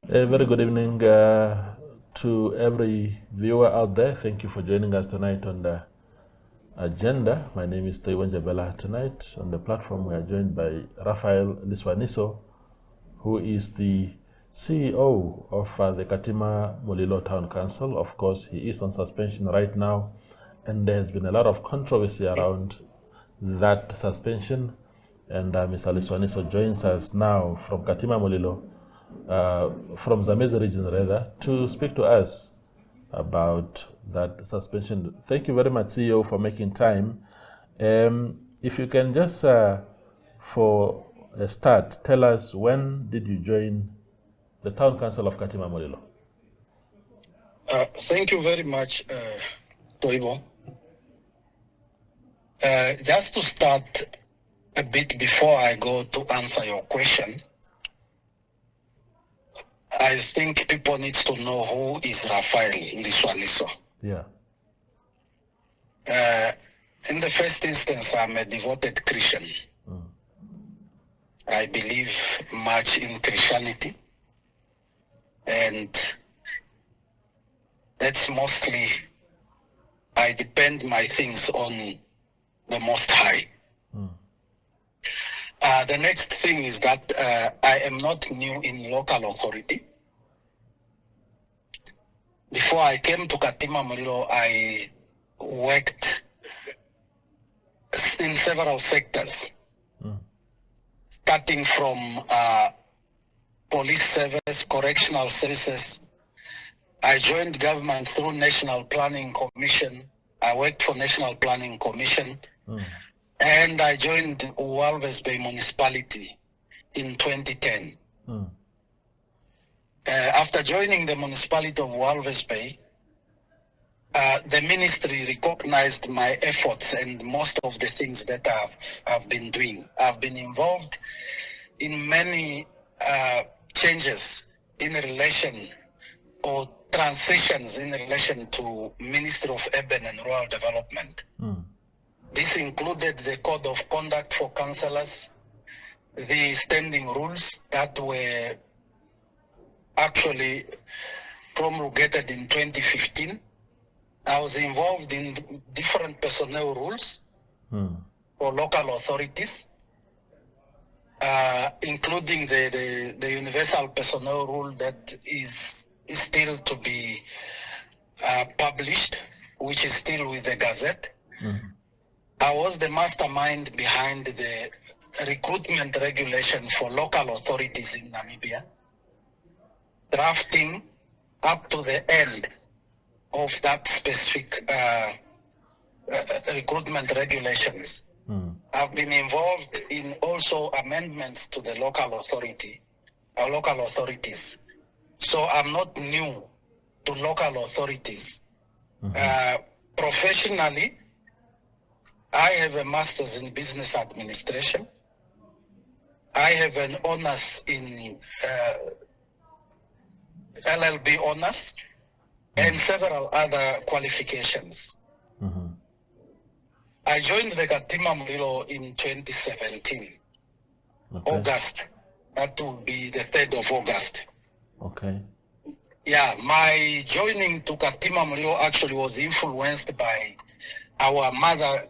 A very good evening to every viewer out there. Thank you for joining us tonight on the agenda. My name is Toiwan Jabela. Tonight on the platform, we are joined by Raphael Liswaniso, who is the CEO of the Katima Mulilo Town Council. Of course, he is on suspension right now, and there has been a lot of controversy around that suspension. And Mr. Liswaniso joins us now from Katima Mulilo, from Zambezi region rather, to speak to us about that suspension. Thank you very much, CEO, for making time. If you can just, for a start, tell us, when did you join the Town Council of Katima Mulilo? Thank you very much, Toivo. Just to start a bit before I go to answer your question, I think people need to know who is Raphael Liswaniso. Yeah. In the first instance, I'm a devoted Christian. I believe much in Christianity, and that's mostly, I depend my things on the Most High. The next thing is that I am not new in local authority. Before I came to Katima Mulilo, I worked in several sectors, starting from police service, correctional services. I joined government through National Planning Commission. I worked for National Planning Commission. And I joined Walvis Bay Municipality in 2010. After joining the municipality of Walvis Bay, the ministry recognized my efforts and most of the things that I've been doing. I've been involved in many changes in relation or transitions in relation to Ministry of Urban and Rural Development. This included the Code of Conduct for Councillors, the standing rules that were actually promulgated in 2015. I was involved in different personnel rules for local authorities, including the universal personnel rule that is still to be published, which is still with the Gazette. I was the mastermind behind the recruitment regulation for local authorities in Namibia, drafting up to the end of that specific recruitment regulations. I've been involved in also amendments to the local authorities. So I'm not new to local authorities. Professionally, I have a master's in business administration. I have an honors in LLB honors and several other qualifications. I joined the Katima Mulilo in 2017, August. That will be the 3rd of August. Okay. Yeah, my joining to Katima Mulilo actually was influenced by our mother,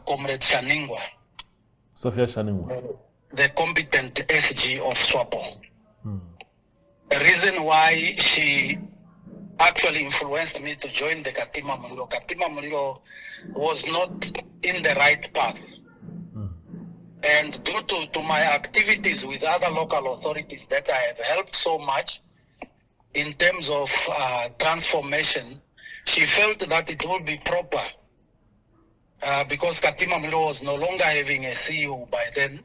Comrade Shaningwa. Sophia Shaningwa. The competent SG of SWAPO. The reason why she actually influenced me to join the Katima Mulilo. Katima Mulilo was not in the right path. And due to my activities with other local authorities that I have helped so much in terms of transformation, she felt that it would be proper because Katima Mulilo was no longer having a CEO by then.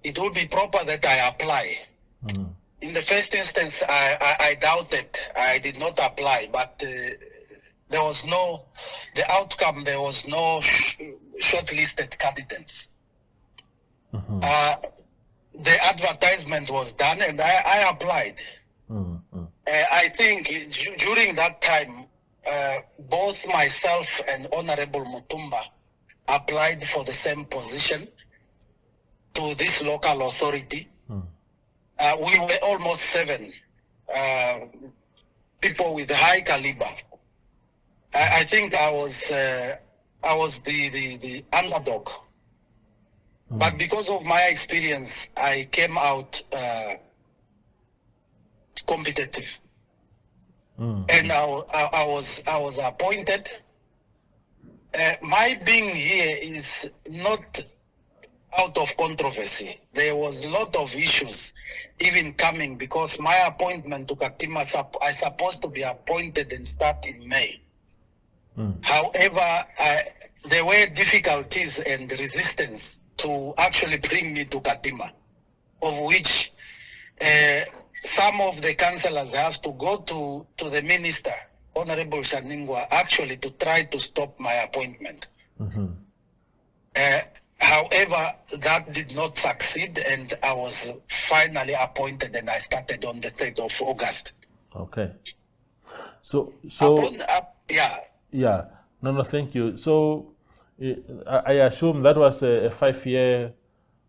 It would be proper that I apply. In the first instance, I doubted. I did not apply, but there was no shortlisted candidates. The advertisement was done and I applied. I think during that time, both myself and Honorable Mutumba applied for the same position to this local authority. We were almost 7 people with high caliber. I think I was the underdog. But because of my experience, I came out competitive. And I was appointed. My being here is not out of controversy. There was a lot of issues even coming because my appointment to Katima, I supposed to be appointed and start in May. However, there were difficulties and resistance to actually bring me to Katima, of which some of the councillors have to go to the minister, Honorable Shaningwa, actually to try to stop my appointment. However, that did not succeed, and I was finally appointed, and I started on the 3rd of August. Okay. So yeah. No, thank you. So I assume that was a 5-year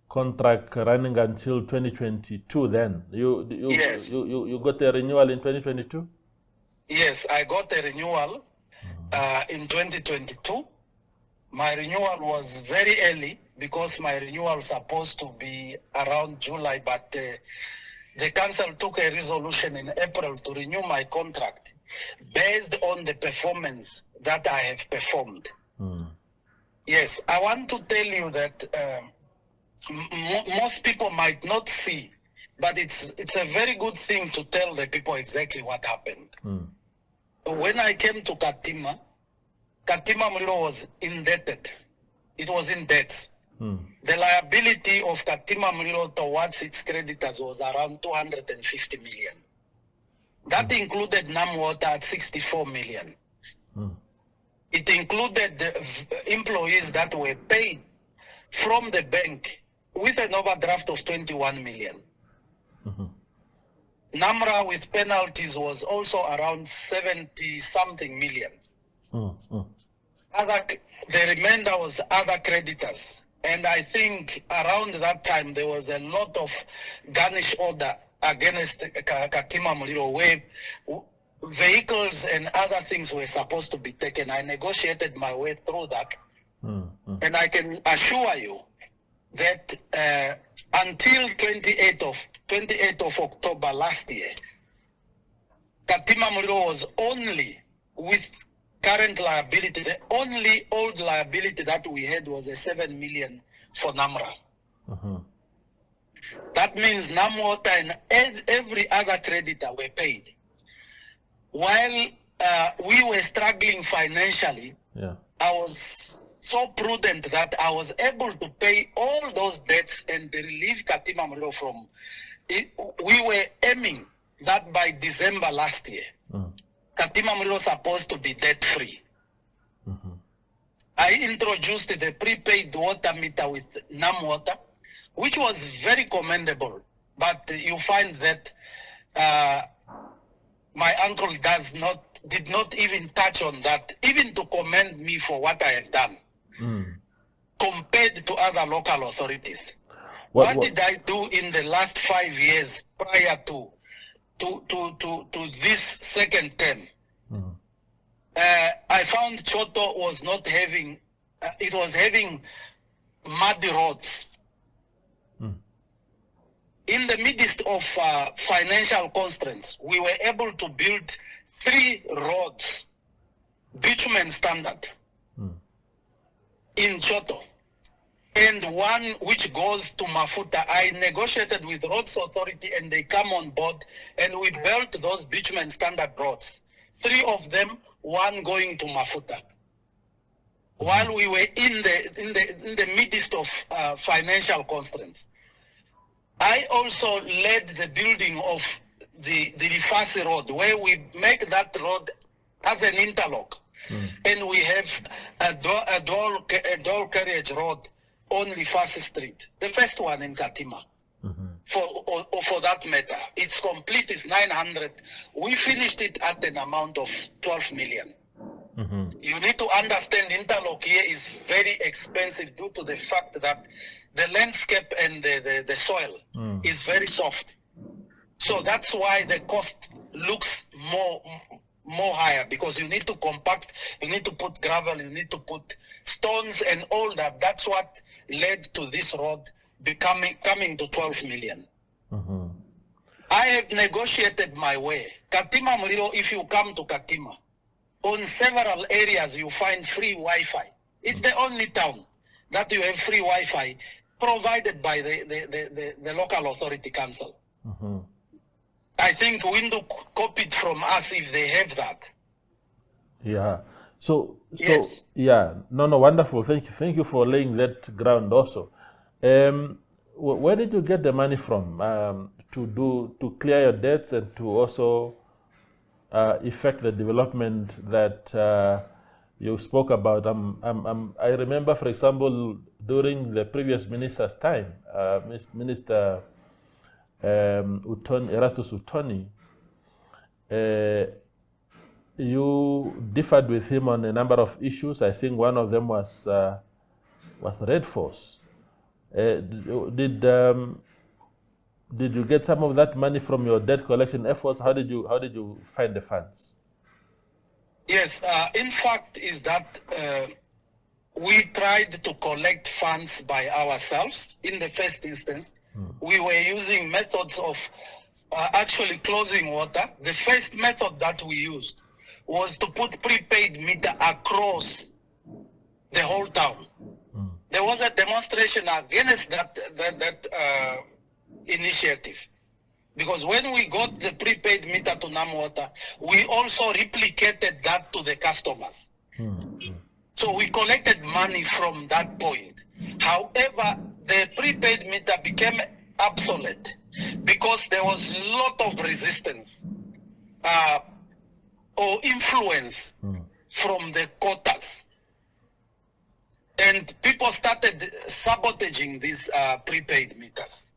contract running until 2022 then. Yes. You got a renewal in 2022? Yes, I got a renewal in 2022. My renewal was very early because my renewal was supposed to be around July, but the council took a resolution in April to renew my contract based on the performance that I have performed. Yes, I want to tell you that most people might not see, but it's a very good thing to tell the people exactly what happened. When I came to Katima Mulilo was indebted. It was in debt. The liability of Katima Mulilo towards its creditors was around 250 million. That included NamWater at 64 million. It included the employees that were paid from the bank with an overdraft of 21 million. NAMRA with penalties was also around 70-something million. The remainder was other creditors. And I think around that time, there was a lot of garnish order against Katima Mulilo, where vehicles and other things were supposed to be taken. I negotiated my way through that. And I can assure you that until 28th of October last year, Katima Mulilo was only with current liability. The only old liability that we had was a 7 million for NAMRA. That means NamWater and every other creditor were paid. While we were struggling financially, I was so prudent that I was able to pay all those debts and relieve Katima Mulilo from it. We were aiming that by December last year, Katima Mulilo was supposed to be debt-free. I introduced the prepaid water meter with NamWater, which was very commendable. But you find that my uncle did not even touch on that, even to commend me for what I have done, compared to other local authorities. What did I do in the last 5 years prior to this second term? I found Choto was not having, it was having muddy roads. In the midst of financial constraints, we were able to build 3 roads, bitumen standard, in Choto, and one which goes to Mafuta. I negotiated with Roads Authority and they come on board, and we built those bitumen standard roads. 3 of them, one going to Mafuta. While we were in the midst of financial constraints, I also led the building of the Rifasi Road, where we make that road as an interlock, and we have a dual carriage road on Rifasi Street, the first one in Katima. For that matter, it's complete. It's 900. We finished it at an amount of 12 million. You need to understand interlock here is very expensive due to the fact that the landscape and the soil is very soft. So that's why the cost looks more higher, because you need to compact, you need to put gravel, you need to put stones and all that. That's what led to this road coming to 12 million. Mm-hmm. I have negotiated my way. Katima Mulilo, if you come to Katima, on several areas you find free Wi-Fi. It's the only town that you have free Wi-Fi provided by the local authority council. Mm-hmm. I think Windu copied from us if they have that. Yeah. So Yes. yeah. No, wonderful. Thank you for laying that ground also. Where did you get the money from to clear your debts and to also effect the development that you spoke about? I remember, for example, during the previous minister's time, Minister Erastus Utoni, you differed with him on a number of issues. I think one of them was Red Force. Did you get some of that money from your debt collection efforts? How did you find the funds? Yes, in fact, is that we tried to collect funds by ourselves. In the first instance, we were using methods of actually closing water. The first method that we used was to put prepaid meter across the whole town. There was a demonstration against that initiative, because when we got the prepaid meter to NamWater, we also replicated that to the customers. So we collected money from that point. However, the prepaid meter became obsolete because there was a lot of resistance or influence from the quotas. And people started sabotaging these prepaid meters,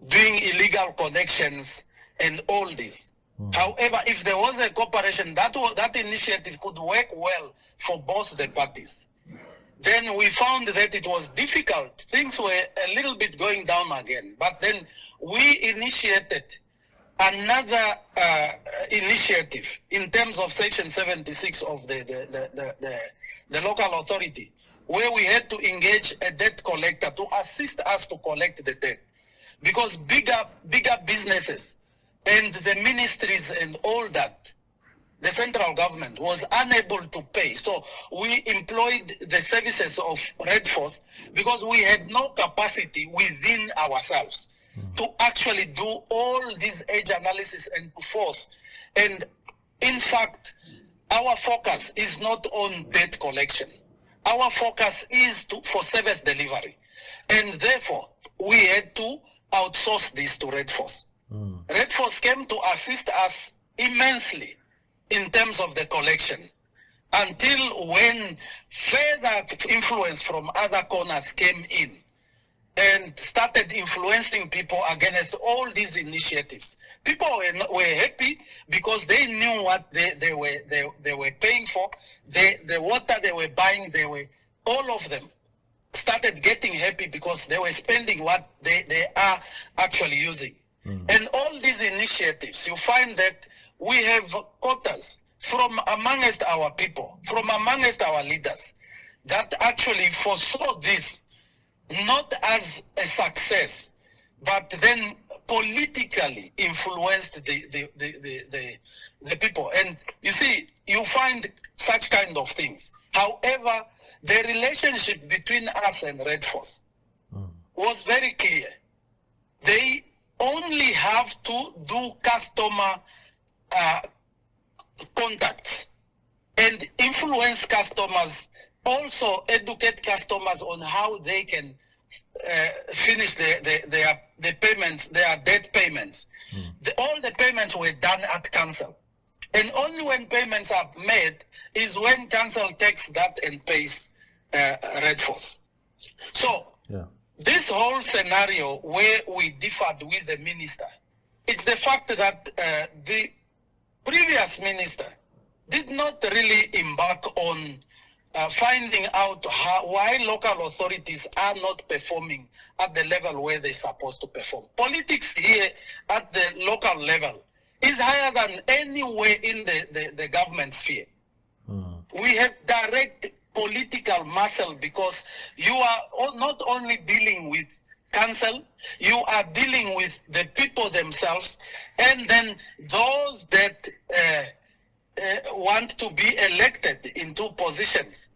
doing illegal connections and all this. However, if there was a cooperation, that initiative could work well for both the parties. Then we found that it was difficult. Things were a little bit going down again. But then we initiated another initiative in terms of Section 76 of the local authority, where we had to engage a debt collector to assist us to collect the debt. Because bigger businesses and the ministries and all that, the central government was unable to pay. So we employed the services of Red Force because we had no capacity within ourselves to actually do all this age analysis and to force. And in fact, our focus is not on debt collection. Our focus is for service delivery. And therefore, we had to outsource this to Red Force. Red Force came to assist us immensely in terms of the collection, until when further influence from other corners came in and started influencing people against all these initiatives. People were happy because they knew what they were paying for. The water they were buying, all of them started getting happy because they were spending what they are actually using. And all these initiatives, you find that we have quotas from amongst our people, from amongst our leaders, that actually foresaw this not as a success, but then politically influenced the people. And you see, you find such kind of things. However, the relationship between us and Red Force was very clear. They only have to do customer contacts and influence customers, also educate customers on how they can finish their payments, their debt payments. All the payments were done at council. And only when payments are made is when council takes that and pays Red Force. So this whole scenario where we differed with the minister, it's the fact that the previous minister did not really embark on finding out why local authorities are not performing at the level where they're supposed to perform. Politics here at the local level is higher than anywhere in the government sphere. We have direct political muscle because you are not only dealing with council, you are dealing with the people themselves, and then those that want to be elected into positions.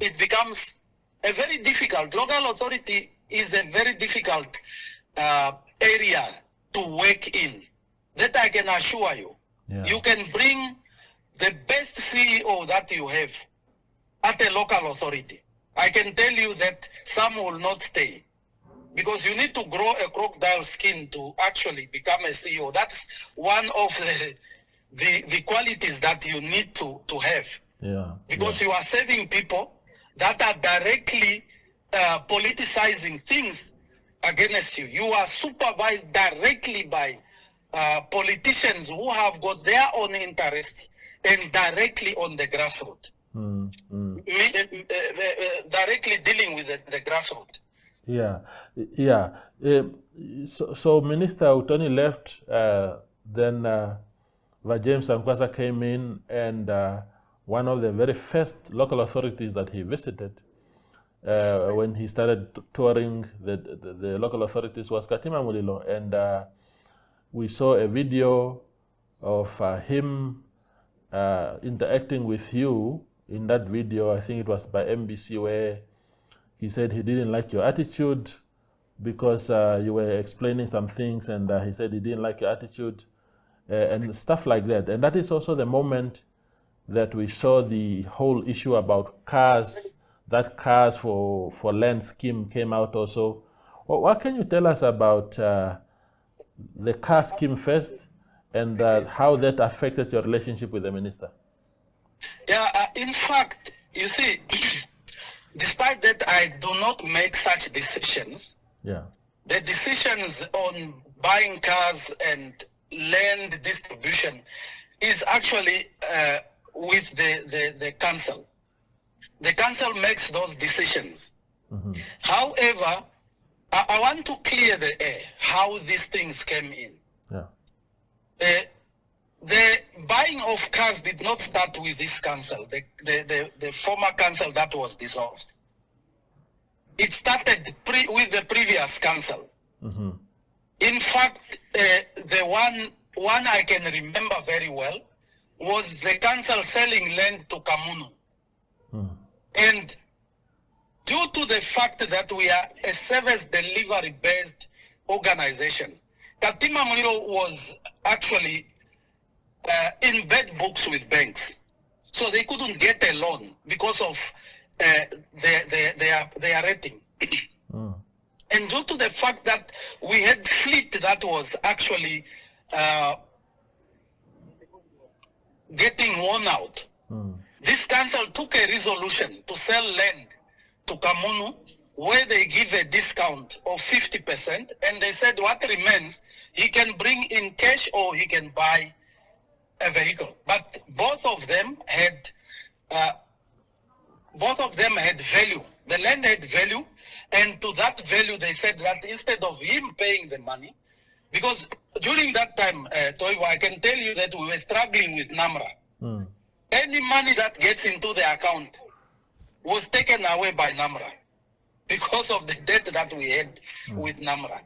It becomes a very difficult. Local authority is a very difficult area to work in. That I can assure you. Yeah. You can bring the best CEO that you have at a local authority. I can tell you that some will not stay because you need to grow a crocodile skin to actually become a CEO. That's one of the qualities that you need to have. Yeah. Because you are saving people that are directly politicizing things against you. You are supervised directly by politicians who have got their own interests and directly on the grassroots. Directly dealing with the grassroots. Yeah, yeah. So Minister Utoni left, then James Ankwasa came in, and one of the very first local authorities that he visited when he started touring the local authorities was Katima Mulilo, and we saw a video of him interacting with you. In that video, I think it was by MBC, where he said he didn't like your attitude because you were explaining some things, and he said he didn't like your attitude and stuff like that. And that is also the moment that we saw the whole issue about cars, that cars for land scheme came out also. Well, what can you tell us about the car scheme first, and how that affected your relationship with the minister? Yeah, in fact, you see, despite that I do not make such decisions, yeah, the decisions on buying cars and land distribution is actually with the council. The council makes those decisions. However, I want to clear the air how these things came in. Yeah. The buying of cars did not start with this council, the former council that was dissolved. It started with the previous council. In fact, the one I can remember very well was the council selling land to Kamunu. And due to the fact that we are a service delivery based organization, Katima Mulilo was actually in bad books with banks. So they couldn't get a loan because of their rating. And due to the fact that we had fleet that was actually getting worn out, this council took a resolution to sell land to Kamunu, where they give a discount of 50%, and they said what remains, he can bring in cash or he can buy a vehicle. But both of them had value. The land had value, and to that value they said that instead of him paying the money, because during that time, Toivo, I can tell you that we were struggling with NAMRA. Any money that gets into the account was taken away by NAMRA because of the debt that we had with NAMRA.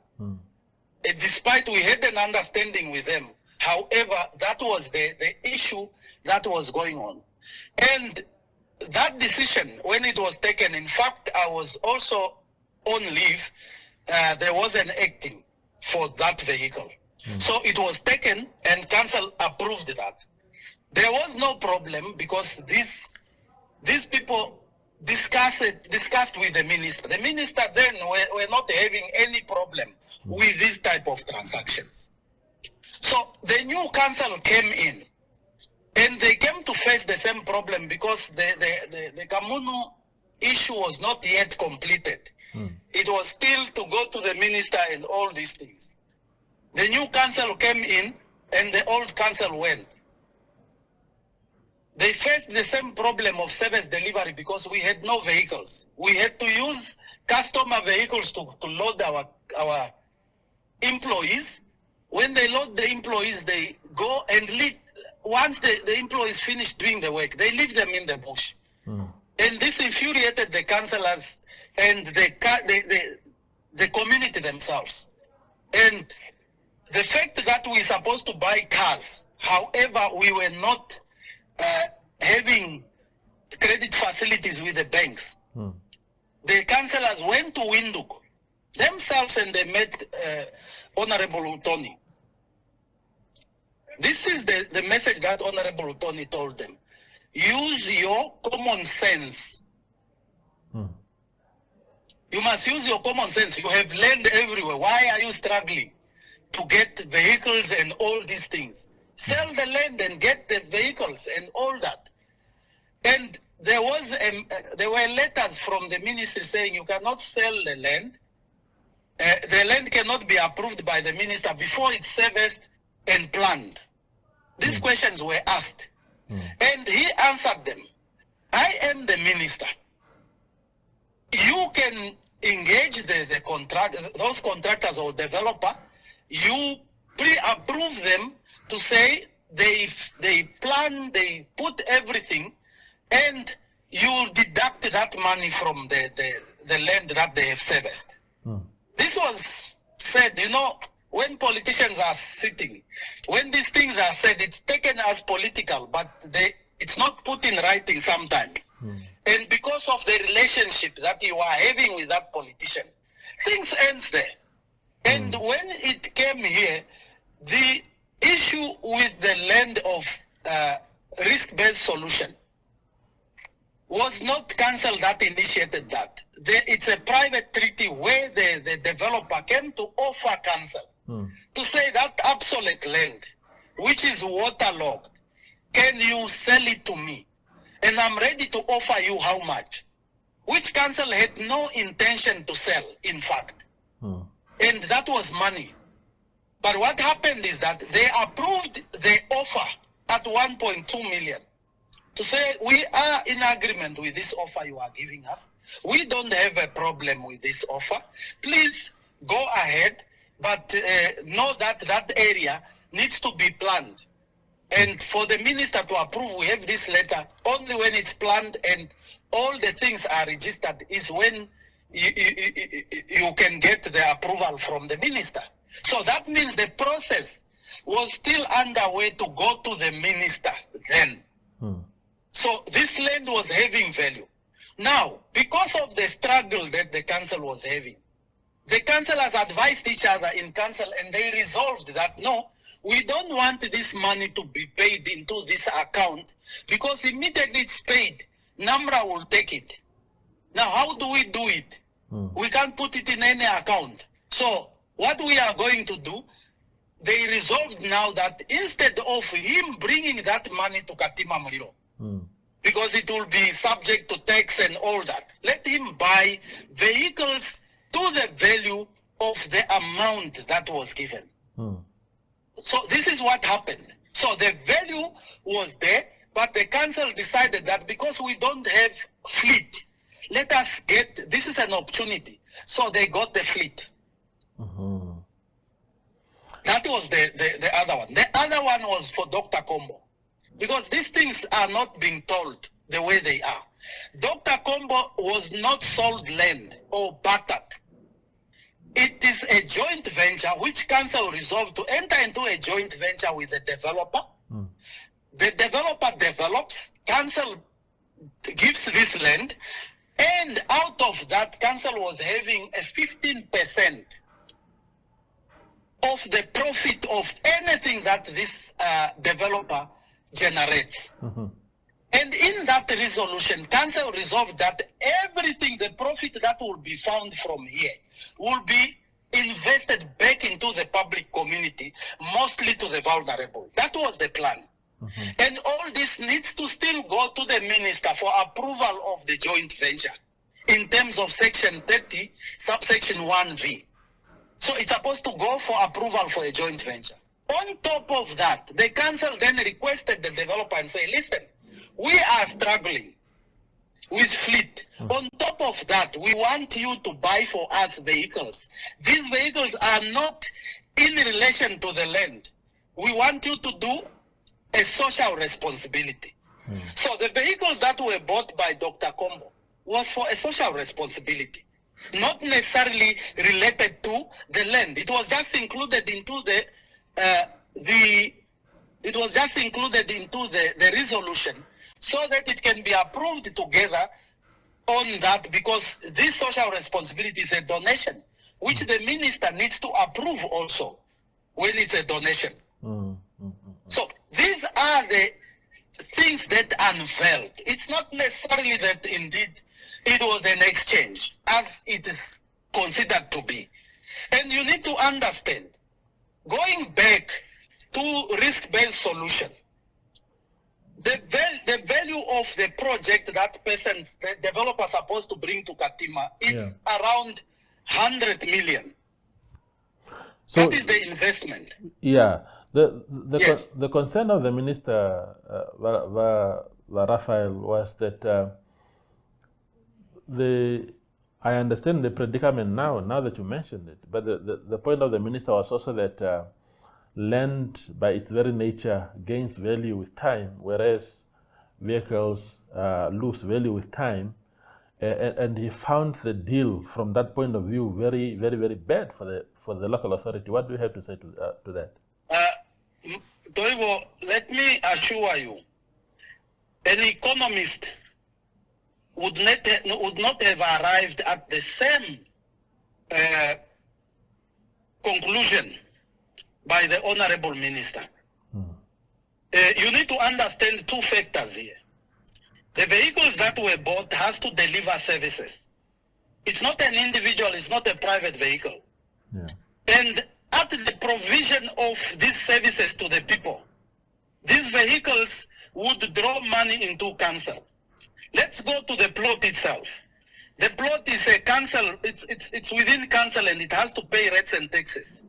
Despite we had an understanding with them, however, that was the issue that was going on. And that decision, when it was taken, in fact, I was also on leave, there was an acting for that vehicle. So it was taken and council approved that. There was no problem because these people discussed with the minister. The minister then were not having any problem with this type of transactions. So the new council came in, and they came to face the same problem because the Kamunu issue was not yet completed. It was still to go to the minister and all these things. The new council came in, and the old council went. They faced the same problem of service delivery because we had no vehicles. We had to use customer vehicles to load our employees. When they load the employees, they go and leave. Once the employees finish doing the work, they leave them in the bush. And this infuriated the councillors and the community themselves. And the fact that we're supposed to buy cars, however, we were not having credit facilities with the banks. The councillors went to Windhoek themselves and they met Honorable Tony. This is the message that Honorable Tony told them. Use your common sense. You must use your common sense. You have land everywhere. Why are you struggling to get vehicles and all these things? Sell the land and get the vehicles and all that. And there were letters from the ministry saying you cannot sell the land. The land cannot be approved by the minister before it's serviced and planned. These questions were asked. And he answered them. I am the minister. You can engage those contractors or developer. You pre-approve them to say they plan, they put everything, and you deduct that money from the land that they have serviced. This was said, when politicians are sitting, when these things are said, it's taken as political, but it's not put in writing sometimes. And because of the relationship that you are having with that politician, things ends there. And when it came here, the issue with the land of risk-based solution was not council that initiated that. It's a private treaty where the developer came to offer council to say that obsolete land, which is waterlogged, can you sell it to me? And I'm ready to offer you how much? Which council had no intention to sell, in fact. And that was money. But what happened is that they approved the offer at 1.2 million to say, we are in agreement with this offer you are giving us. We don't have a problem with this offer. Please go ahead, but know that that area needs to be planned. And for the minister to approve, we have this letter. Only when it's planned and all the things are registered is when you can get the approval from the minister. So that means the process was still underway to go to the minister then. So this land was having value. Now, because of the struggle that the council was having, the councillors advised each other in council and they resolved that, no, we don't want this money to be paid into this account because immediately it's paid, NAMRA will take it. Now, how do we do it? We can't put it in any account. So what we are going to do, they resolved now that instead of him bringing that money to Katima Mulilo, because it will be subject to tax and all that, let him buy vehicles to the value of the amount that was given. So this is what happened. So the value was there, but the council decided that because we don't have fleet, let us get, this is an opportunity. So they got the fleet. That was the other one. The other one was for Dr. Combo. Because these things are not being told the way they are. Dr. Combo was not sold land or bartered. It is a joint venture which council resolved to enter into a joint venture with the developer. The developer develops, council gives this land, and out of that, council was having a 15% of the profit of anything that this developer generates. And in that resolution, council resolved that everything, the profit that will be found from here, will be invested back into the public community, mostly to the vulnerable. That was the plan. And all this needs to still go to the minister for approval of the joint venture in terms of section 30, subsection 1V. So it's supposed to go for approval for a joint venture. On top of that, the council then requested the developer and say, listen, we are struggling with fleet. On top of that, we want you to buy for us vehicles. These vehicles are not in relation to the land. we want you to do a social responsibility. So the vehicles that were bought by Dr. Kombo was for a social responsibility, not necessarily related to the land. It was just included into the resolution so that it can be approved together on that, because this social responsibility is a donation, which the minister needs to approve also when it's a donation. So these are the things that unveiled. It's not necessarily that indeed it was an exchange, as it is considered to be. And you need to understand, going back to risk-based solution, the value of the project that the developer is supposed to bring to Katima is around 100 million. So that is the investment. Yeah. Yes. The concern of the minister, Raphael, was that I understand the predicament now that you mentioned it, but the point of the minister was also that land, by its very nature, gains value with time, whereas vehicles lose value with time. And he found the deal from that point of view very, very, very bad for the local authority. What do you have to say to that? Toivo, let me assure you, an economist would not have arrived at the same conclusion by the Honorable Minister. You need to understand two factors here. The vehicles that were bought has to deliver services. It's not an individual, it's not a private vehicle. Yeah. And at the provision of these services to the people, these vehicles would draw money into council. Let's go to the plot itself. The plot is a council, it's within council, and it has to pay rates and taxes.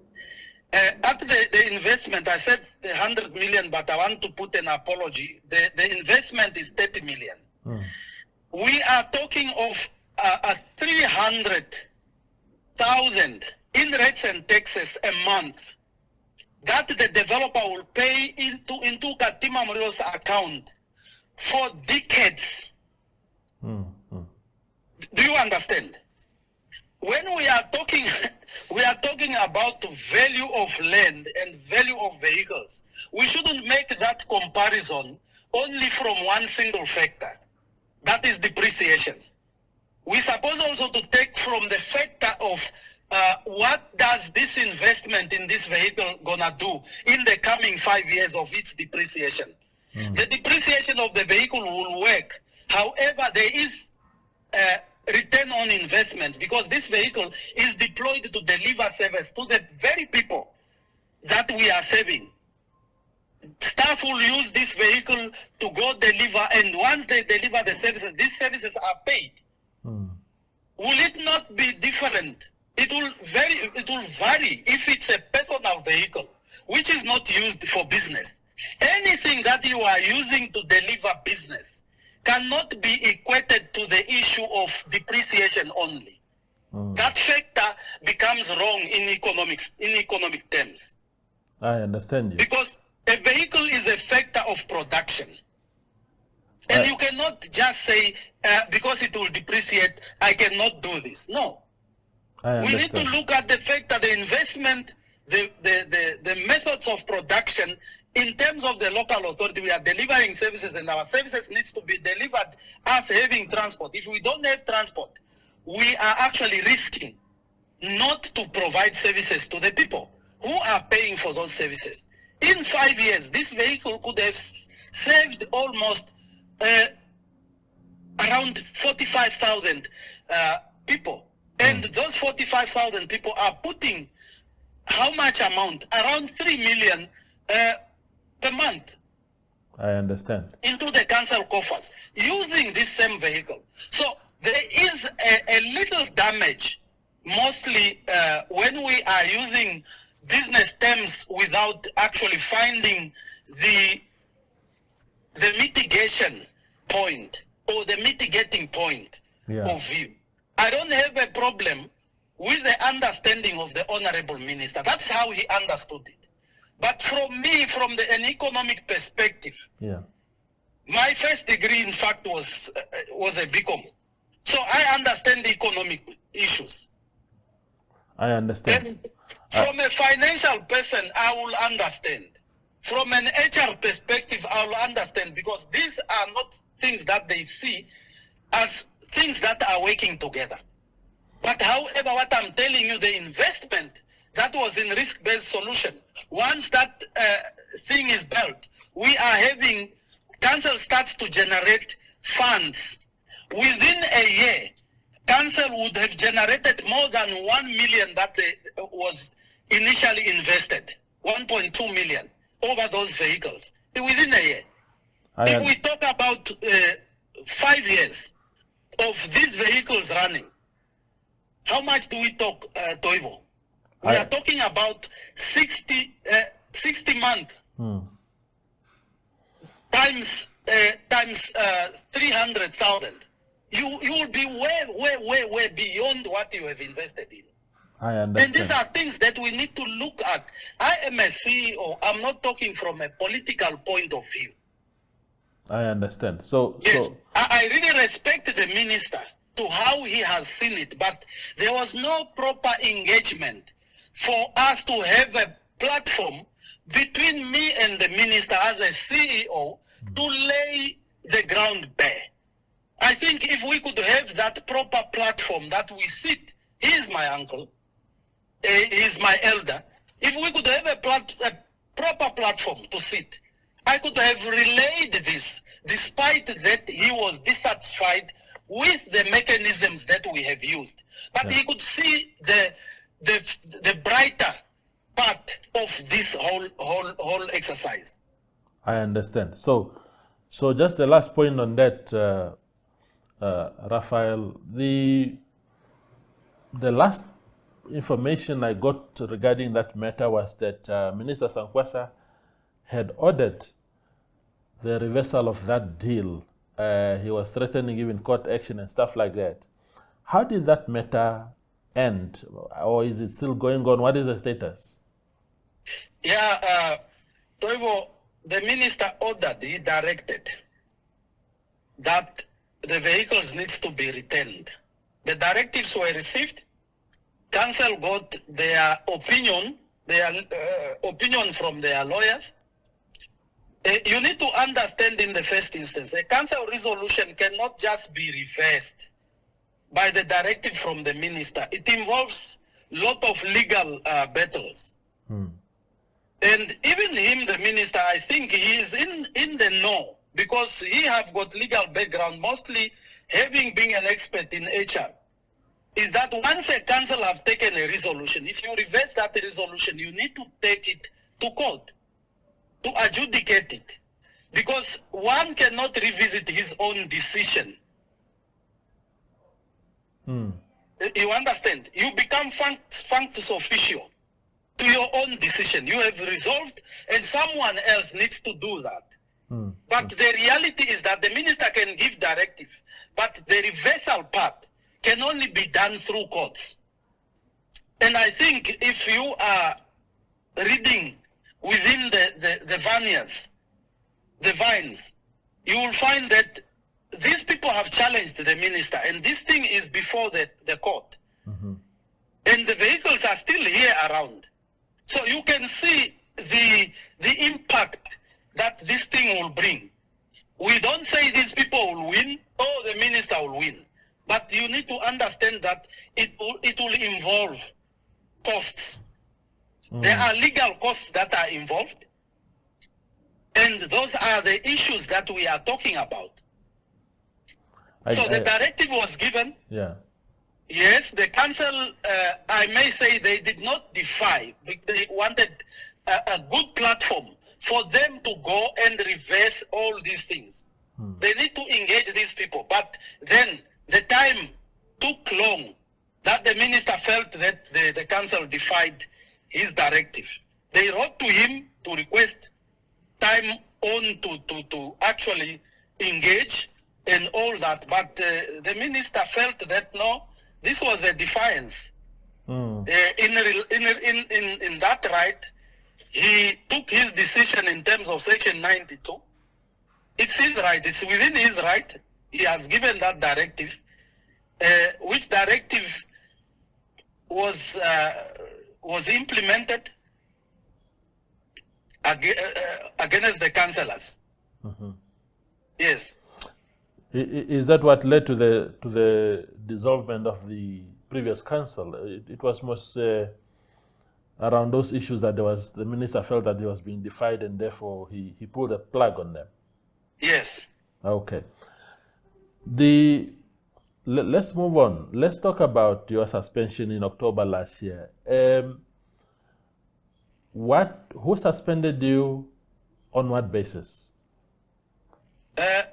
At the investment, I said 100 million, but I want to put an apology. The investment is 30 million. We are talking of 300,000 in rates and taxes a month that the developer will pay into Katima Mulilo's account for decades. Do you understand? When we are talking about the value of land and value of vehicles, we shouldn't make that comparison only from one single factor. That is depreciation. We're supposed also to take from the factor of what does this investment in this vehicle gonna do in the coming 5 years of its depreciation. The depreciation of the vehicle will work. However, there is return on investment, because this vehicle is deployed to deliver service to the very people that we are serving. Staff will use this vehicle to go deliver, and once they deliver the services, these services are paid. Will it not be different? It will vary if it's a personal vehicle, which is not used for business. Anything that you are using to deliver business cannot be equated to the issue of depreciation only. That factor becomes wrong in economic terms. I understand you. Because a vehicle is a factor of production. And you cannot just say, because it will depreciate, I cannot do this. No. We need to look at the factor, the investment, the methods of production. In terms of the local authority, we are delivering services, and our services needs to be delivered as having transport. If we don't have transport, we are actually risking not to provide services to the people who are paying for those services. In 5 years, this vehicle could have saved almost around 45,000 people. And those 45,000 people are putting how much amount? Around 3 million per month. I understand. Into the council coffers using this same vehicle. So there is a little damage, mostly when we are using business terms without actually finding the mitigation point or the mitigating point of view. I don't have a problem with the understanding of the Honorable Minister. That's how he understood it. But from me, from an economic perspective, Yeah. my first degree, in fact, was a BCom. So I understand the economic issues. I understand. And from a financial person, I will understand. From an HR perspective, I will understand, because these are not things that they see as things that are working together. But however, what I'm telling you, the investment that was in risk-based solution, once that thing is built, we are having, council starts to generate funds. Within a year, council would have generated more than 1 million that was initially invested, 1.2 million over those vehicles within a year. If we talk about 5 years of these vehicles running, how much do we talk, Toivo? We are talking about 60 months times 300,000. You will be way beyond what you have invested in. I understand. And these are things that we need to look at. I am a CEO. I'm not talking from a political point of view. I understand. So yes, I really respect the minister to how he has seen it, but there was no proper engagement for us to have a platform between me and the minister as a CEO to lay the ground bare. I think if we could have that proper platform that we sit, he is my uncle, he is my elder, if we could have a proper platform to sit, I could have relayed this, despite that he was dissatisfied with the mechanisms that we have used. But he could see the brighter part of this whole exercise. I understand. So just the last point on that, Raphael, the last information I got regarding that matter was that Minister Sankwasa had ordered the reversal of that deal. He was threatening even court action and stuff like that. How did that matter end? Or is it still going on? What is the status? Yeah, Toivo, the minister ordered, he directed that the vehicles needs to be returned. The directives were received. Council got their opinion from their lawyers. You need to understand in the first instance, a council resolution cannot just be reversed by the directive from the minister. It involves a lot of legal battles. And even him, the minister, I think he is in the know, because he have got legal background, mostly having been an expert in HR, is that once a council have taken a resolution, if you reverse that resolution, you need to take it to court to adjudicate it, because one cannot revisit his own decision. You understand? You become functus officio to your own decision. You have resolved, and someone else needs to do that. But the reality is that the minister can give directive, but the reversal part can only be done through courts. And I think if you are reading within the vines, you will find that these people have challenged the minister, and this thing is before the court. And the vehicles are still here around. So you can see the impact that this thing will bring. We don't say these people will win or the minister will win, but you need to understand that it will involve costs. There are legal costs that are involved, and those are the issues that we are talking about. The directive was given. Yeah. Yes, the council, I may say, they did not defy. They wanted a good platform for them to go and reverse all these things. They need to engage these people. But then the time took long that the minister felt that the council defied his directive. They wrote to him to request time on to actually engage and all that. But the minister felt that no, this was a defiance. In that right, he took his decision in terms of Section 92. It's his right. It's within his right. He has given that directive, which directive was implemented against the councillors. Mm-hmm. Yes. Is that what led to the dissolvement of the previous council? It was most around those issues that the minister felt that he was being defied, and therefore he pulled a plug on them. Yes. Okay. Let's move on. Let's talk about your suspension in October last year. Who suspended you? On what basis? I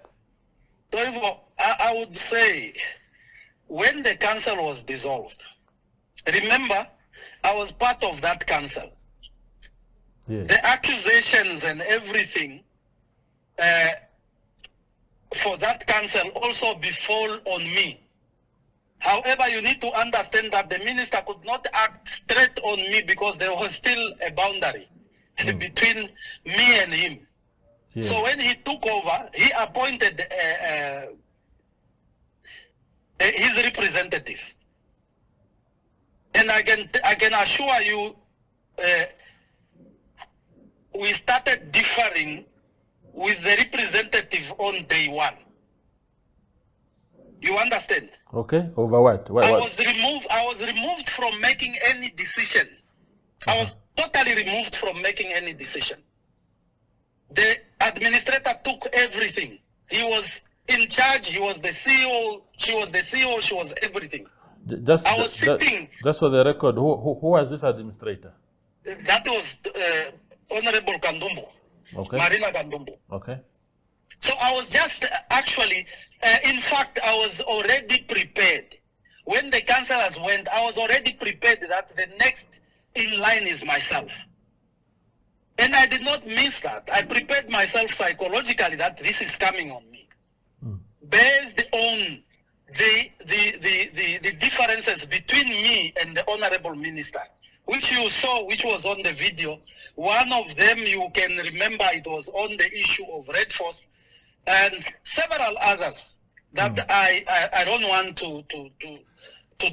would say when the council was dissolved, remember, I was part of that council. Yes. The accusations and everything for that council also befall on me. However, you need to understand that the minister could not act straight on me because there was still a boundary between me and him. Yeah. So when he took over, he appointed his representative. And I can assure you, we started differing with the representative on day one. You understand? Okay. Over what? I was removed from making any decision. I was totally removed from making any decision. The administrator took everything. He was in charge. He was the CEO. She was the CEO. She was everything. I was sitting. Just for the record, who was this administrator? That was Honorable Kandumbo. Okay. Marina Kandumbo. Okay. So I was just actually, in fact, I was already prepared. When the councillors went, I was already prepared that the next in line is myself. And I did not miss that. I prepared myself psychologically that this is coming on me. Based on the differences between me and the Honorable Minister, which you saw, which was on the video. One of them, you can remember, it was on the issue of Red Force, and several others that I don't want to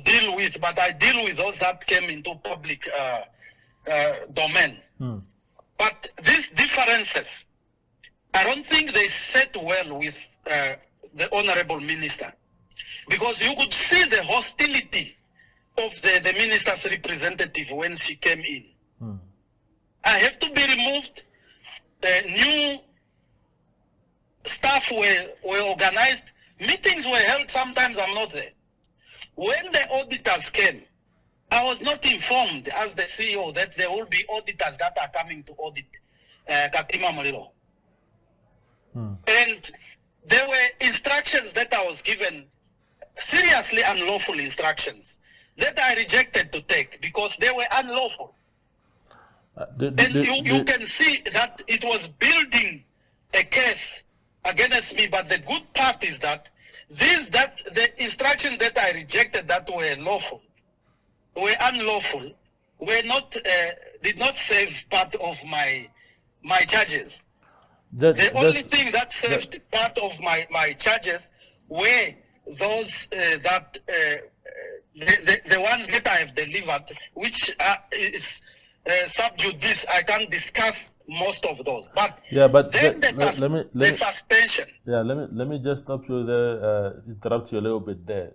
deal with, but I deal with those that came into public domain. But these differences, I don't think they set well with the Honorable Minister, because you could see the hostility of the minister's representative when she came in. I have to be removed. The new staff were organized. Meetings were held. Sometimes I'm not there. When the auditors came, I was not informed as the CEO that there will be auditors that are coming to audit Katima Mulilo. And there were instructions that I was given, seriously unlawful instructions, that I rejected to take because they were unlawful. You can see that it was building a case against me, but the good part is that the instructions that I rejected that were lawful, were unlawful, were not did not save part of my charges. The only thing that saved part of my charges were those that the ones that I have delivered, which is sub judice. I can't discuss most of those. But then the suspension. Yeah, let me just stop you there, interrupt you a little bit there.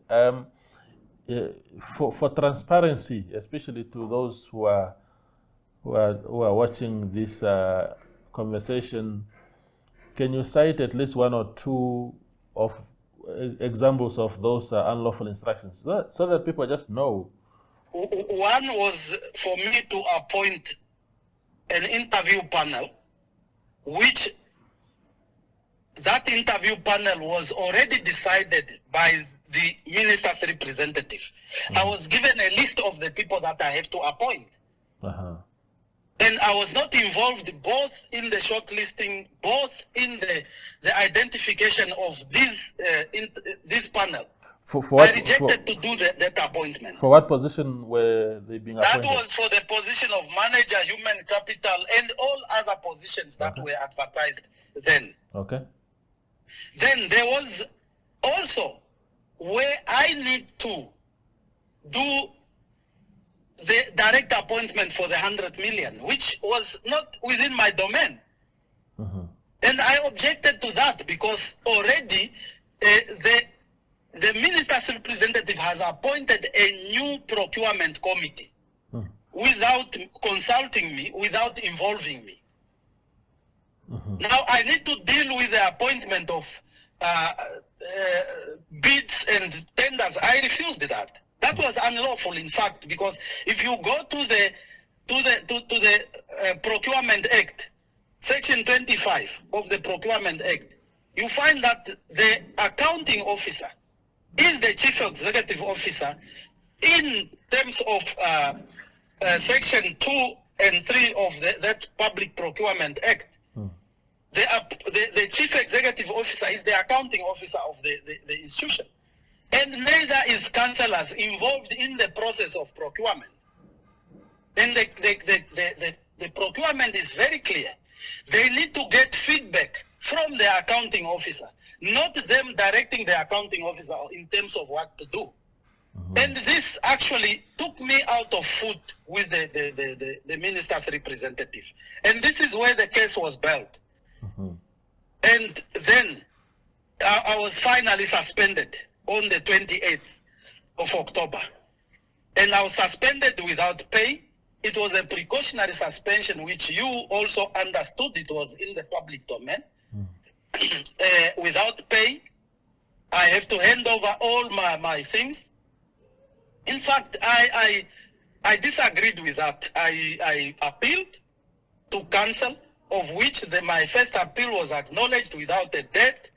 For transparency, especially to those who are watching this conversation, can you cite at least one or two of examples of those unlawful instructions so that people just know? One was for me to appoint an interview panel, which that interview panel was already decided by the minister's representative. I was given a list of the people that I have to appoint. And I was not involved both in the shortlisting, both in the identification of this panel. I rejected to do that appointment. For what position were they being appointed? That was for the position of manager, human capital, and all other positions that were advertised then. Okay. Then there was also where I need to do the direct appointment for the 100 million, which was not within my domain. And I objected to that because already the minister's representative has appointed a new procurement committee without consulting me, without involving me. Now I need to deal with the appointment of bids and tenders. I refused that. That was unlawful, in fact, because if you go to the Procurement Act, Section 25 of the Procurement Act, you find that the accounting officer is the chief executive officer in terms of Section 2 and 3 of that Public Procurement Act. The chief executive officer is the accounting officer of the institution. And neither is councillors involved in the process of procurement. And the procurement is very clear. They need to get feedback from the accounting officer, not them directing the accounting officer in terms of what to do. And this actually took me out of foot with the minister's representative. And this is where the case was built. And then I was finally suspended on the 28th of October. And I was suspended without pay. It was a precautionary suspension, which you also understood. It was in the public domain. Without pay, I have to hand over all my things. In fact, I disagreed with that. I appealed to council, of which my first appeal was acknowledged without a debt.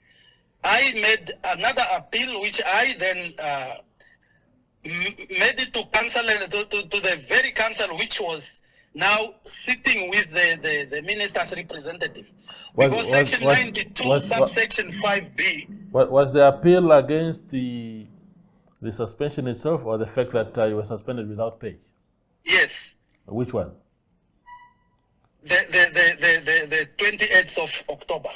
I made another appeal, which I then made it to council, to the very council which was now sitting with the minister's representative. Because Section 92, subsection 5B. Was the appeal against the suspension itself, or the fact that you were suspended without pay? Yes. Which one? The 28th of October.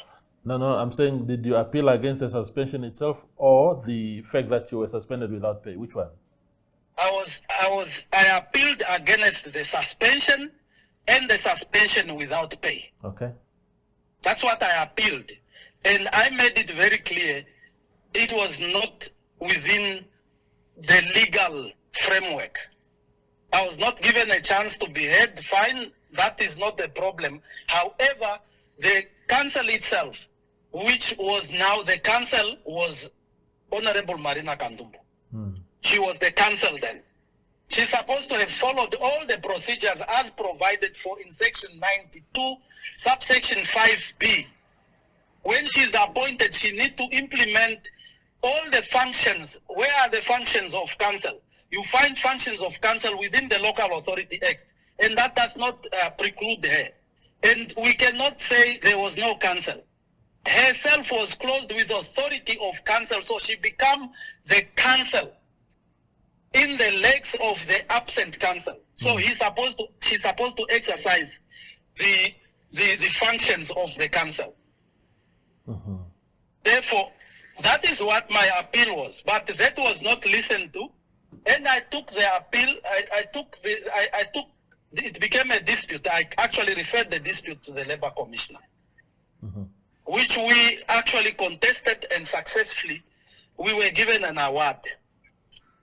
No, I'm saying, did you appeal against the suspension itself or the fact that you were suspended without pay? Which one? I appealed against the suspension and the suspension without pay. Okay. That's what I appealed. And I made it very clear it was not within the legal framework. I was not given a chance to be heard. Fine, that is not the problem. However, the council itself, which was now the council, was Honorable Marina Kandumbu. She was the council then. She's supposed to have followed all the procedures as provided for in Section 92, subsection 5B. When she's appointed, she needs to implement all the functions. Where are the functions of council? You find functions of council within the Local Authority Act, and that does not preclude her. And we cannot say there was no council. Herself was closed with authority of council, so she became the council in the legs of the absent council. So she's supposed to exercise the functions of the council. Therefore, that is what my appeal was, but that was not listened to, and I took the appeal. It became a dispute. I actually referred the dispute to the Labour Commissioner, which we actually contested, and successfully we were given an award.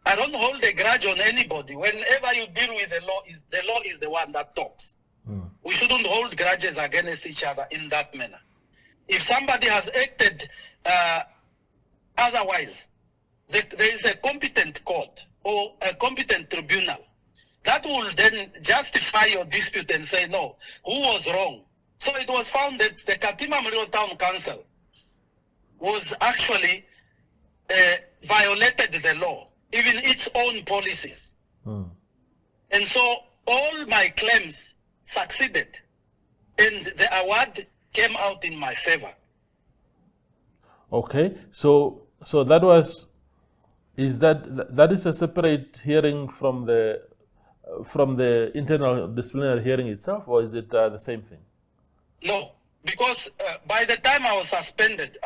I don't hold a grudge on anybody. Whenever you deal with the law is the one that talks. We shouldn't hold grudges against each other in that manner. If somebody has acted otherwise, there is a competent court or a competent tribunal that will then justify your dispute and say, no, who was wrong? So it was found that the Katima Mulilo Town Council was actually violated the law, even its own policies. And so all my claims succeeded, and the award came out in my favor. Okay, so that was Is that is a separate hearing from the internal disciplinary hearing itself, or is it the same thing? No, because by the time I was suspended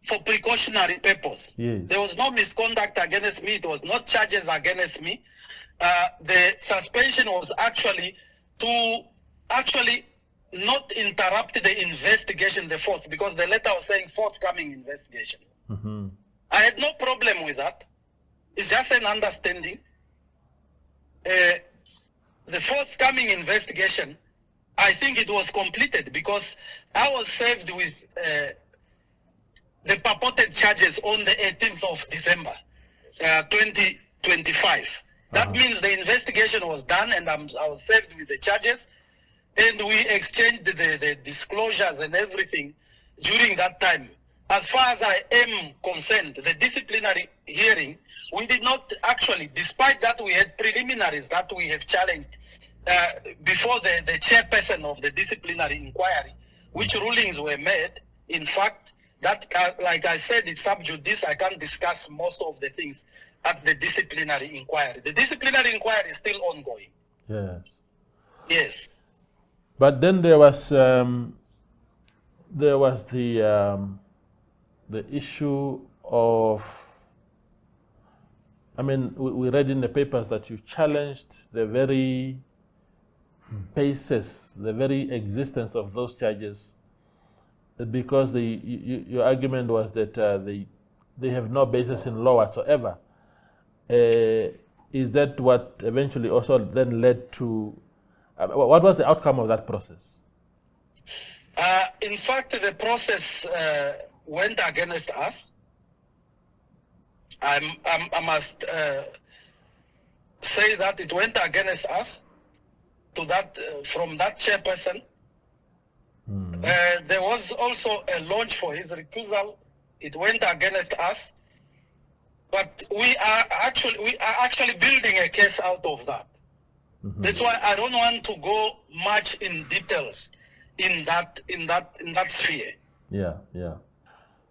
for precautionary purpose. Yes. There was no misconduct against me. There was no charges against me. The suspension was actually to not interrupt the investigation, the fourth, because the letter was saying forthcoming investigation. Mm-hmm. I had no problem with that. It's just an understanding. The forthcoming investigation, I think it was completed because I was served with the purported charges on the 18th of December, 2025. That means the investigation was done and I was served with the charges, and we exchanged the disclosures and everything during that time. As far as I am concerned, the disciplinary hearing, we did not actually, despite that we had preliminaries that we have challenged before the chairperson of the disciplinary inquiry, which rulings were made. In fact, that, like I said, it's sub judice. I can't discuss most of the things at the disciplinary inquiry. The disciplinary inquiry is still ongoing. Yes. Yes. But then there was the issue of, I mean, we read in the papers that you challenged the very basis, the very existence of those charges, because your argument was that they have no basis in law whatsoever. Is that what eventually also then led to, what was the outcome of that process? In fact, the process went against us. I must say that it went against us to that from that chairperson. There was also a launch for his recusal. It went against us, but we are actually building a case out of that. That's why I don't want to go much in details in that sphere. Yeah, yeah.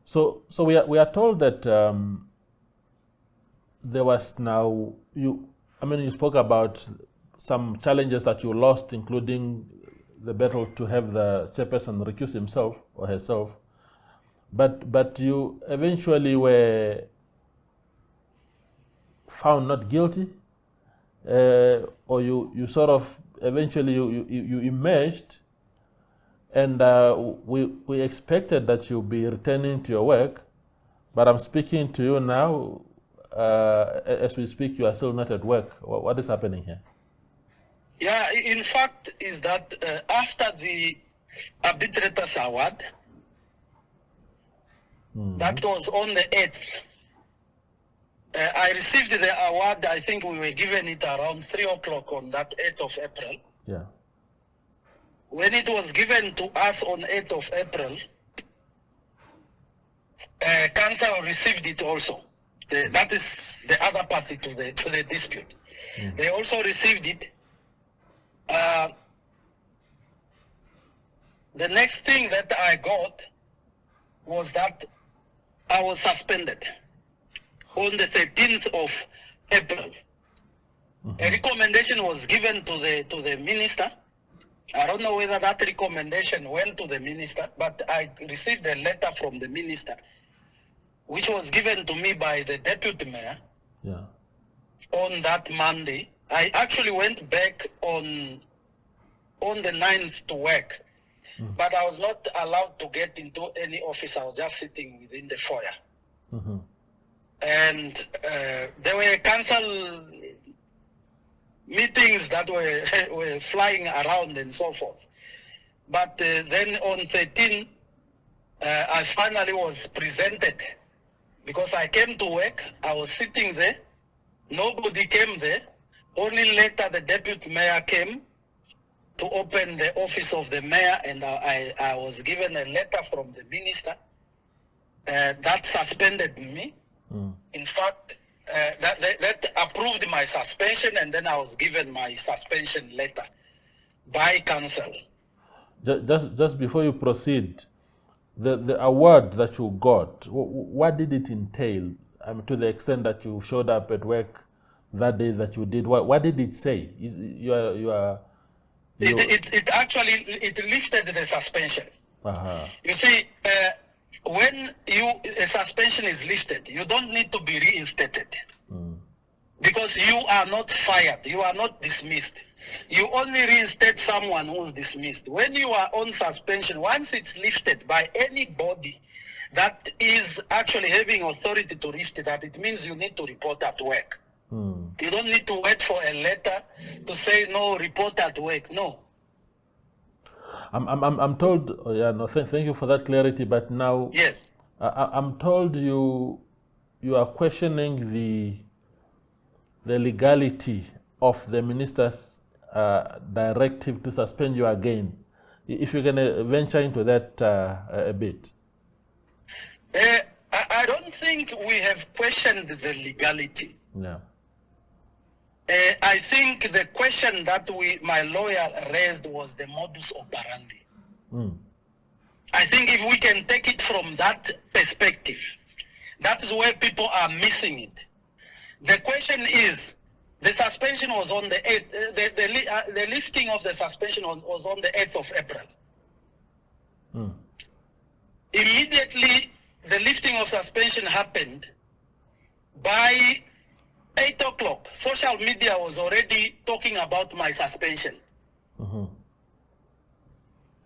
So we are told that there was now you spoke about some challenges that you lost, including the battle to have the chairperson recuse himself or herself, but you eventually were found not guilty, or you sort of eventually you emerged, and we expected that you'll be returning to your work, but I'm speaking to you now. As we speak, you are still not at work. What is happening here? Yeah, in fact, is that after the arbitrators award, that was on the 8th. I received the award. I think we were given it around 3 o'clock on that 8th of April. Yeah. When it was given to us on 8th of April, council received it also. That is the other party to the dispute. They also received it. The next thing that I got was that I was suspended on the 13th of April. A recommendation was given to the minister. I don't know whether that recommendation went to the minister, but I received a letter from the minister, which was given to me by the deputy mayor. Yeah. On that Monday. I actually went back on the 9th to work, but I was not allowed to get into any office. I was just sitting within the foyer. And there were council meetings that were flying around and so forth. But then on 13, I finally was presented, because I came to work. I was sitting there. Nobody came there. Only later the deputy mayor came to open the office of the mayor, and I was given a letter from the minister that suspended me. In fact, that approved my suspension, and then I was given my suspension letter by council. Just before you proceed, the award that you got, what did it entail? To the extent that you showed up at work that day that you did, what did it say? It actually lifted the suspension. Uh-huh. You see, when a suspension is lifted, you don't need to be reinstated. Because you are not fired, you are not dismissed. You only reinstate someone who's dismissed. When you are on suspension, once it's lifted by anybody that is actually having authority to lift that, it means you need to report at work. You don't need to wait for a letter to say, no, report at work. No. I'm told, thank you for that clarity, but now yes, I'm told you are questioning the legality of the minister's directive to suspend you again. If you're going to venture into that a bit. I don't think we have questioned the legality. Yeah. I think the question that my lawyer raised was the modus operandi. I think if we can take it from that perspective, that is where people are missing it. The question is, the suspension was on the 8th, the lifting of the suspension was on the 8th of April. Immediately, the lifting of suspension happened. By 8 o'clock, social media was already talking about my suspension.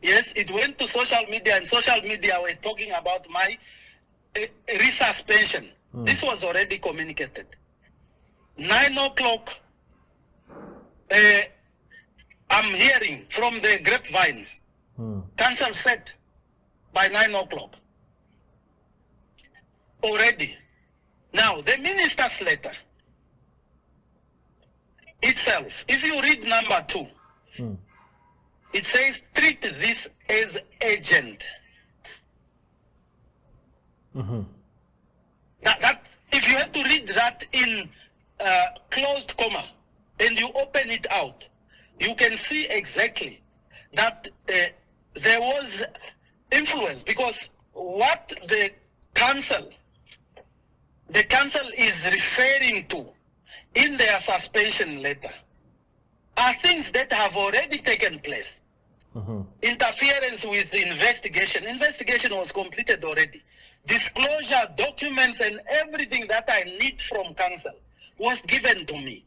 Yes, it went to social media, and social media were talking about my resuspension. This was already communicated. 9 o'clock, I'm hearing from the grapevines, council said by 9 o'clock already. Now, the minister's letter itself, if you read number 2, it says, treat this as urgent. That if you have to read that in closed comma and you open it out, you can see exactly that there was influence, because what the council is referring to in their suspension letter are things that have already taken place. Interference with the investigation. Investigation was completed already. Disclosure documents and everything that I need from council was given to me.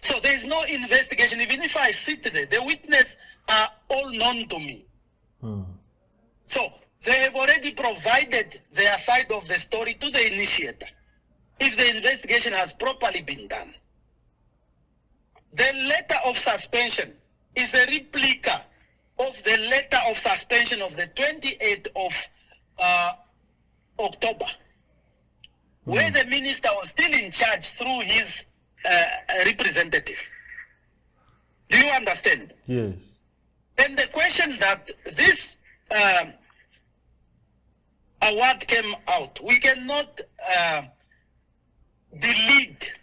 So there is no investigation. Even if I sit there, the witnesses are all known to me. So they have already provided their side of the story to the initiator, if the investigation has properly been done. The letter of suspension is a replica of the letter of suspension of the 28th of October, where the minister was still in charge through his representative. Do you understand? Yes. And the question that this award came out, we cannot delete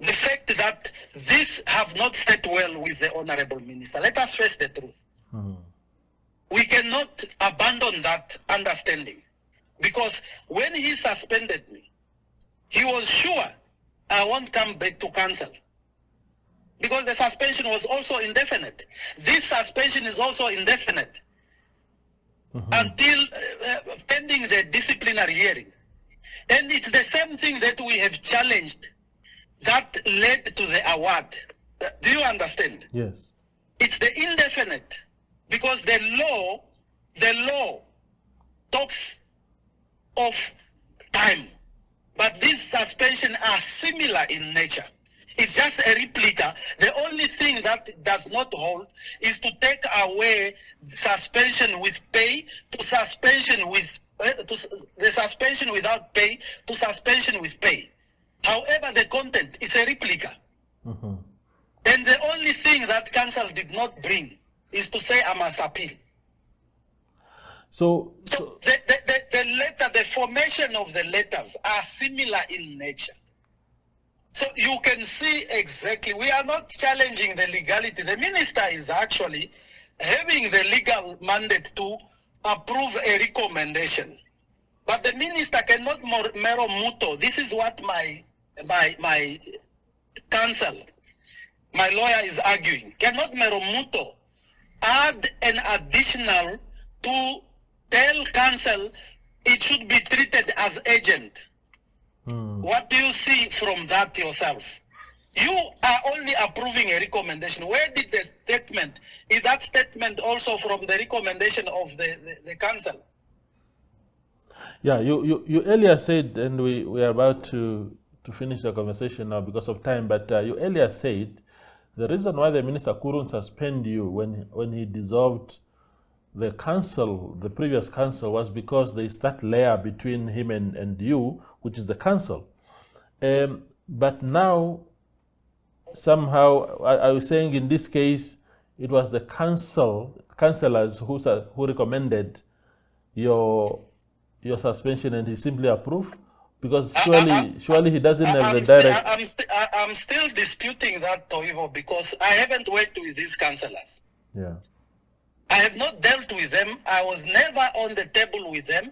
the fact that this have not sat well with the honorable minister. Let us face the truth. We cannot abandon that understanding, because when he suspended me, he was sure I won't come back to council, because the suspension was also indefinite. This suspension is also indefinite until pending the disciplinary hearing. And it's the same thing that we have challenged that led to the award. Do you understand? Yes. It's the indefinite, because the law talks of time, but these suspensions are similar in nature. It's just a replica. The only thing that does not hold is to take away suspension with pay to suspension with the suspension without pay to suspension with pay. However, the content is a replica. And the only thing that council did not bring is to say I must appeal. So the letter, the formation of the letters are similar in nature. So you can see exactly, we are not challenging the legality. The minister is actually having the legal mandate to approve a recommendation. But the minister cannot mero muto. This is what my counsel, my lawyer is arguing. Cannot mero muto add an additional to tell counsel it should be treated as agent. What do you see from that yourself? You are only approving a recommendation. Where did the statement, is that statement also from the recommendation of the council? Yeah, you earlier said, and we are about to finish the conversation now because of time, but you earlier said the reason why the minister couldn't suspend you when he dissolved the council, the previous council, was because there is that layer between him and you, which is the council. But now, somehow, I was saying in this case, it was the councillors who recommended your suspension, and he simply approved, because surely he doesn't have the direct. I'm still disputing that, Toivo, because I haven't worked with these councillors. Yeah. I have not dealt with them. I was never on the table with them.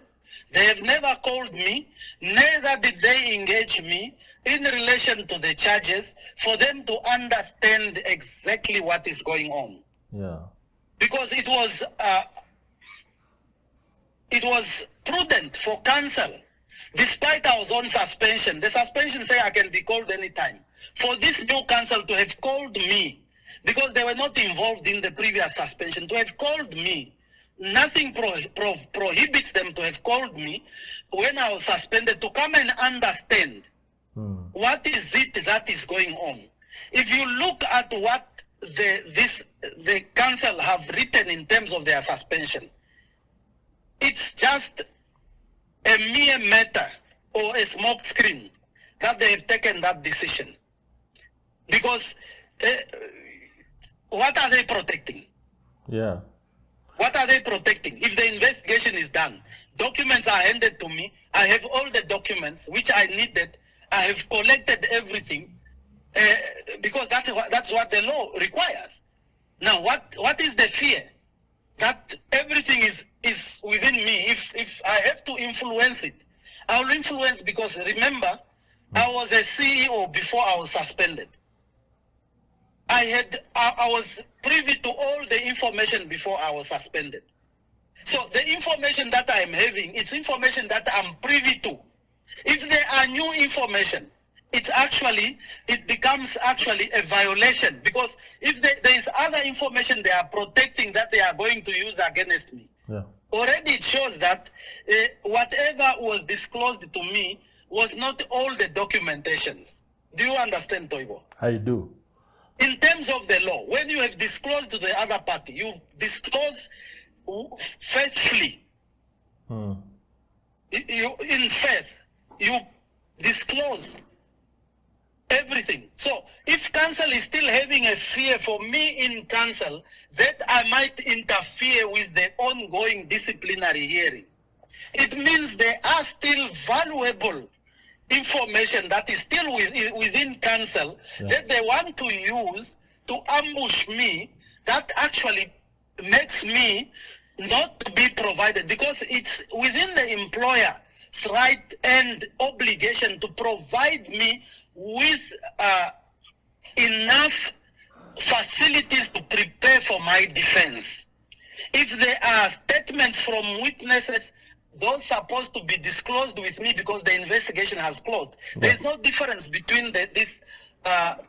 They have never called me. Neither did they engage me in relation to the charges for them to understand exactly what is going on. Yeah. Because it was prudent for counsel, despite I was on suspension. The suspension say I can be called anytime. For this new counsel to have called me, because they were not involved in the previous suspension, to have called me, nothing prohibits them to have called me when I was suspended to come and understand what is it that is going on. If you look at what the council have written in terms of their suspension, it's just a mere matter or a smoke screen that they have taken that decision. Because what are they protecting? Yeah. What are they protecting? If the investigation is done, documents are handed to me. I have all the documents which I needed. I have collected everything because that's what the law requires. Now, what is the fear? That everything is within me. If I have to influence it, I will influence, because remember, I was a CEO before I was suspended. I was privy to all the information before I was suspended. So the information that I am having, it's information that I'm privy to. If there are new information, it becomes actually a violation, because if there is other information they are protecting that they are going to use against me. Yeah. Already it shows that whatever was disclosed to me was not all the documentations. Do you understand, Toivo? I do. In terms of the law, when you have disclosed to the other party, you disclose faithfully. In faith, you disclose everything. So if counsel is still having a fear for me in counsel that I might interfere with the ongoing disciplinary hearing, it means there are still valuable information that is still within counsel that they want to use to ambush me, that actually makes me not to be provided, because it's within the employer's right and obligation to provide me with enough facilities to prepare for my defense. If there are statements from witnesses, those are supposed to be disclosed with me because the investigation has closed. There is no difference between this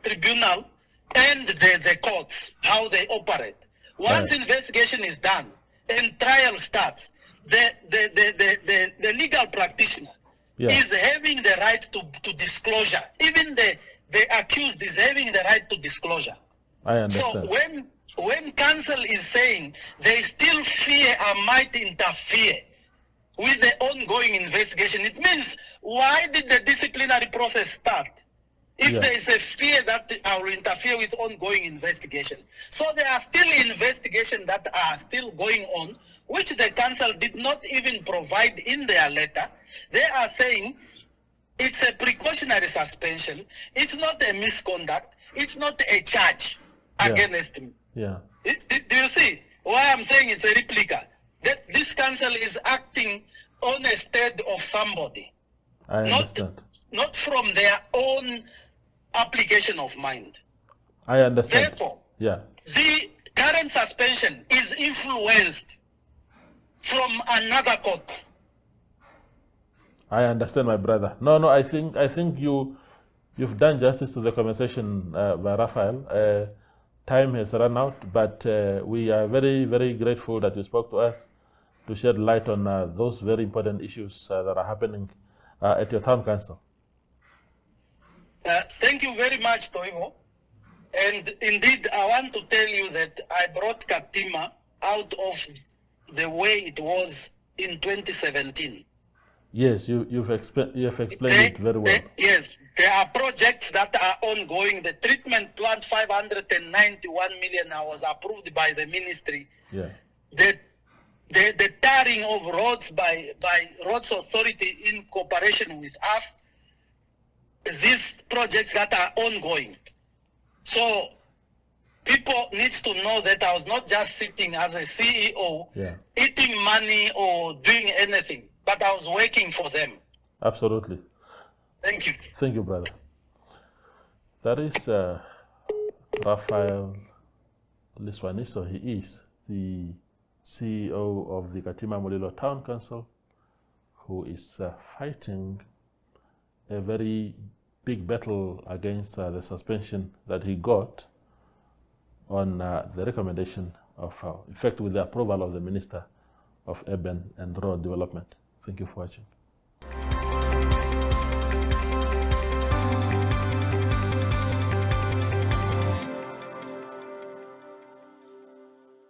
tribunal and the courts, how they operate. Once investigation is done and trial starts, the legal practitioner is having the right to disclosure. Even the accused is having the right to disclosure. I understand. So when counsel is saying they still fear I might interfere with the ongoing investigation, it means, why did the disciplinary process start if there is a fear that I will interfere with ongoing investigation? So there are still investigations that are still going on, which the council did not even provide in their letter. They are saying it's a precautionary suspension, it's not a misconduct, it's not a charge against me. Yeah. Do you see? Why I'm saying it's a replica, that this council is acting on a stead of somebody. I understand. Not from their own application of mind. I understand. Therefore, yeah. the current suspension is influenced from another court. I understand, my brother. No, I think you've done justice to the conversation, by Raphael. Time has run out, but we are very, very grateful that you spoke to us to shed light on those very important issues that are happening at your town council. Thank you very much, Toivo. And indeed, I want to tell you that I brought Katima out of the way it was in 2017. Yes, you've explained it very well. Yes, there are projects that are ongoing. The treatment plant, 591 million, was approved by the ministry. Yeah. The tarring of roads by Roads Authority in cooperation with us. These projects that are ongoing. So people need to know that I was not just sitting as a CEO, eating money or doing anything, but I was working for them. Absolutely. Thank you. Thank you, brother. That is Raphael Liswaniso. He is the CEO of the Katima Mulilo Town Council, who is fighting a very big battle against the suspension that he got on the recommendation of, in fact, with the approval of the Minister of Urban and Rural Development. Thank you for watching.